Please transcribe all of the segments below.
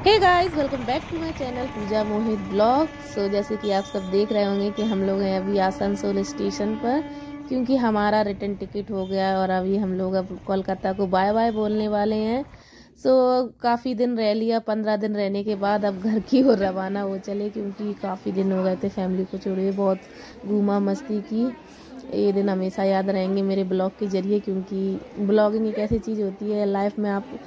Hey guys, welcome back to my channel Pooja Mohit blog. जैसे कि आप सब देख रहे होंगे कि हम लोग हैं अभी आसनसोल स्टेशन पर, क्योंकि हमारा रिटर्न टिकट हो गया और अभी हम लोग अब कोलकाता को बाय बाय बोलने वाले हैं। काफ़ी दिन रह लिया, 15 दिन रहने के बाद अब घर की ओर रवाना हो चले, क्योंकि काफ़ी दिन हो गए थे फैमिली को छोड़े। बहुत घूमा मस्ती की। ये दिन हमेशा याद रहेंगे मेरे ब्लॉग के जरिए, क्योंकि ब्लॉगिंग एक ऐसी चीज़ होती है लाइफ में, आप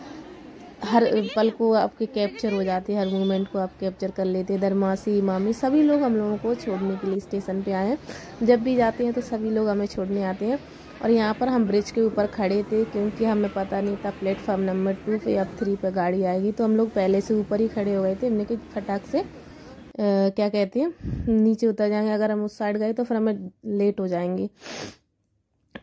हर पल को आपके कैप्चर हो जाते हैं, हर मोमेंट को आप कैप्चर कर लेते हैं। इधर मासी मामी सभी लोग हम लोगों को छोड़ने के लिए स्टेशन पे आए हैं। जब भी जाते हैं तो सभी लोग हमें छोड़ने आते हैं। और यहाँ पर हम ब्रिज के ऊपर खड़े थे, क्योंकि हमें पता नहीं था प्लेटफॉर्म नंबर 2 पे या 3 पर गाड़ी आएगी, तो हम लोग पहले से ऊपर ही खड़े हो गए थे। हमने कि फटाक से क्या कहते हैं, नीचे उतर जाएंगे, अगर हम उस साइड गए तो फिर हमें लेट हो जाएंगे।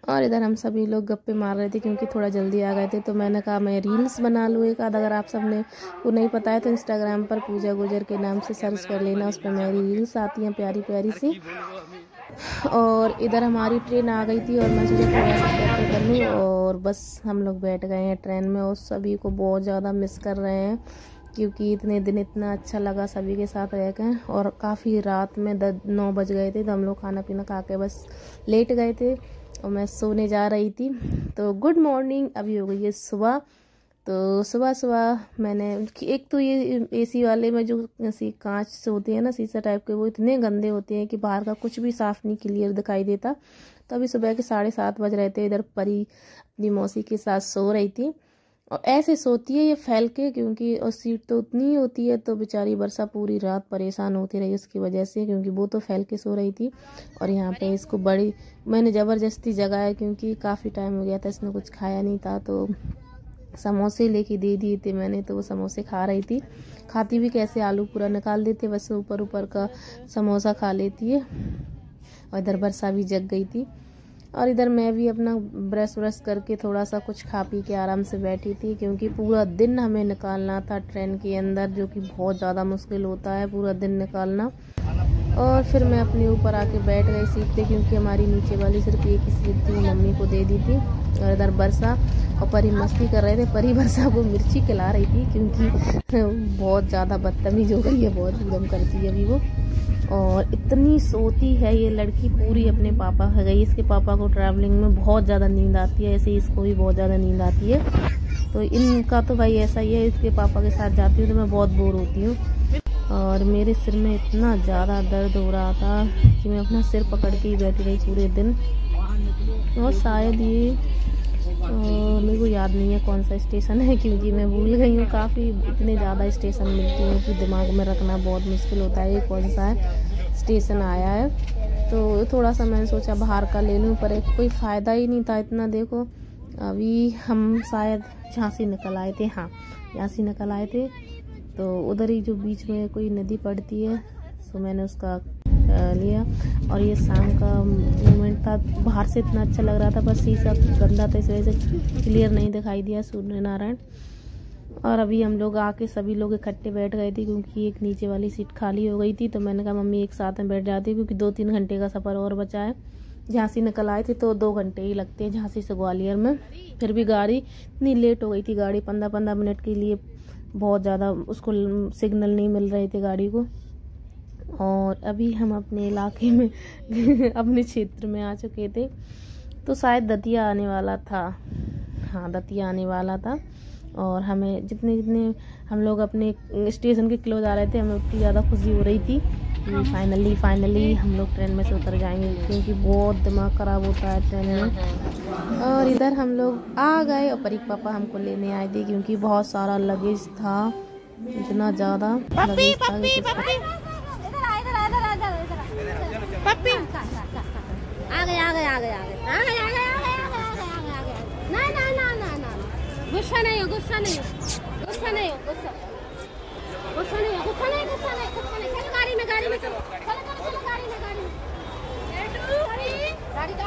और इधर हम सभी लोग गप्पे मार रहे थे, क्योंकि थोड़ा जल्दी आ गए थे। तो मैंने कहा मैं रील्स बना लूँ एक आध। अगर आप सबने को नहीं पता है तो इंस्टाग्राम पर पूजा गुजर के नाम से सर्च कर लेना, उस पर मेरी रील्स आती हैं प्यारी प्यारी सी। और इधर हमारी ट्रेन आ गई थी और मैं सोचा थोड़ा सा कैप्चर कर लूँ, और बस हम लोग बैठ गए हैं ट्रेन में। और सभी को बहुत ज़्यादा मिस कर रहे हैं, क्योंकि इतने दिन इतना अच्छा लगा सभी के साथ रह कर। और काफ़ी रात में 9 बज गए थे, तो हम लोग खाना पीना खा के बस लेट गए थे और मैं सोने जा रही थी। तो गुड मॉर्निंग, अभी हो गई है सुबह। तो सुबह सुबह मैंने एक तो ये एसी वाले में जो ऐसी कांच से होते हैं ना, शीशा टाइप के, वो इतने गंदे होते हैं कि बाहर का कुछ भी साफ नहीं क्लियर दिखाई देता। तो अभी सुबह के 7:30 बज रहे थे। इधर परी अपनी मौसी के साथ सो रही थी, और ऐसे सोती है ये फैल के, क्योंकि और सीट तो उतनी ही होती है। तो बेचारी वर्षा पूरी रात परेशान होती रही उसकी वजह से, क्योंकि वो तो फैल के सो रही थी। और यहाँ पे इसको बड़ी मैंने ज़बरदस्ती जगाया, क्योंकि काफ़ी टाइम हो गया था, इसने कुछ खाया नहीं था। तो समोसे लेके दे दिए थे मैंने, तो वो समोसे खा रही थी। खाती भी कैसे, आलू पूरा निकाल देते, बस ऊपर ऊपर का समोसा खा लेती है। और इधर वर्षा भी जग गई थी। और इधर मैं भी अपना ब्रश व्रश करके थोड़ा सा कुछ खा पी के आराम से बैठी थी, क्योंकि पूरा दिन हमें निकालना था ट्रेन के अंदर, जो कि बहुत ज़्यादा मुश्किल होता है पूरा दिन निकालना। और फिर मैं अपने ऊपर आके बैठ गई सीट पे, क्योंकि हमारी नीचे वाली सिर्फ एक ही सीट थी, मम्मी को दे दी थी। और इधर वर्षा और परी मस्ती कर रहे थे। परी वर्षा को मिर्ची खिला रही थी, क्योंकि बहुत ज़्यादा बदतमीज हो गई है, बहुत उद्यम करती है अभी वो। और इतनी सोती है ये लड़की, पूरी अपने पापा है गई। इसके पापा को ट्रैवलिंग में बहुत ज़्यादा नींद आती है, ऐसे इसको भी बहुत ज़्यादा नींद आती है। तो इनका तो भाई ऐसा ही है, इसके पापा के साथ जाती हूँ तो मैं बहुत बोर होती हूँ। और मेरे सिर में इतना ज़्यादा दर्द हो रहा था कि मैं अपना सिर पकड़ के ही बैठी रही पूरे दिन। और शायद ये मेरे को याद नहीं है कौन सा स्टेशन है, क्योंकि मैं भूल गई हूँ। काफ़ी इतने ज़्यादा स्टेशन मिलती हैं कि दिमाग में रखना बहुत मुश्किल होता है ये कौन सा है स्टेशन आया है। तो थोड़ा सा मैंने सोचा बाहर का ले लूँ, पर कोई फ़ायदा ही नहीं था इतना। देखो अभी हम शायद झांसी निकल आए थे, हाँ झांसी निकल आए थे। तो उधर ही जो बीच में कोई नदी पड़ती है, तो मैंने उसका लिया। और ये शाम का मोमेंट था, बाहर से इतना अच्छा लग रहा था, बस शीशा गंदा था इस वजह से क्लियर नहीं दिखाई दिया सूर्य नारायण। और अभी हम लोग आके सभी लोग इकट्ठे बैठ गए थे, क्योंकि एक नीचे वाली सीट खाली हो गई थी। तो मैंने कहा मम्मी एक साथ में बैठ जाती, क्योंकि 2-3 घंटे का सफ़र और बचा है। झांसी निकल आए थे तो 2 घंटे ही लगते हैं झांसी से ग्वालियर में। फिर भी गाड़ी इतनी लेट हो गई थी, गाड़ी 15-15 मिनट के लिए बहुत ज़्यादा उसको सिग्नल नहीं मिल रहे थे गाड़ी को। और अभी हम अपने इलाके में अपने क्षेत्र में आ चुके थे। तो शायद दतिया आने वाला था, हाँ दतिया आने वाला था। और हमें जितने जितने हम लोग अपने स्टेशन के क्लोज आ रहे थे, हमें उतनी ज़्यादा खुशी हो रही थी कि फाइनली हम लोग ट्रेन में से उतर जाएंगे, क्योंकि बहुत दिमाग ख़राब होता है ट्रेन में। और इधर हम लोग आ गए, और परी पापा हमको लेने आए थे, क्योंकि बहुत सारा लगेज था, इतना ज़्यादा लगेज था। गुस्सा नहीं हो, गुस्सा नहीं हो, गुस्सा नहीं हो, गुस्सा गुस्सा नहीं हो, गुस्सा नहीं, गुस्सा नहीं, गुस्सा नहीं। चलो गाड़ी में, गाड़ी में चलो, चलो चलो चलो गाड़ी में, गाड़ी में,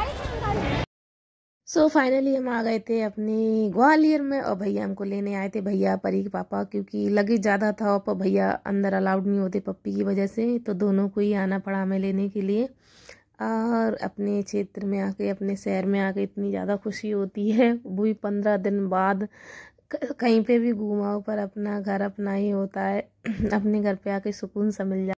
गाड़ी। फाइनली हम आ गए थे अपने ग्वालियर में, और भैया हमको लेने आए थे, भैया परी के पापा, क्योंकि लगेज ज़्यादा था और भैया अंदर अलाउड नहीं होते पप्पी की वजह से। तो दोनों को ही आना पड़ा हमें लेने के लिए। और अपने क्षेत्र में आके, अपने शहर में आके इतनी ज़्यादा खुशी होती है, वो भी 15 दिन बाद। कहीं पे भी घूमाओ पर अपना घर अपना ही होता है। अपने घर पे आके सुकून सा मिल जाता है।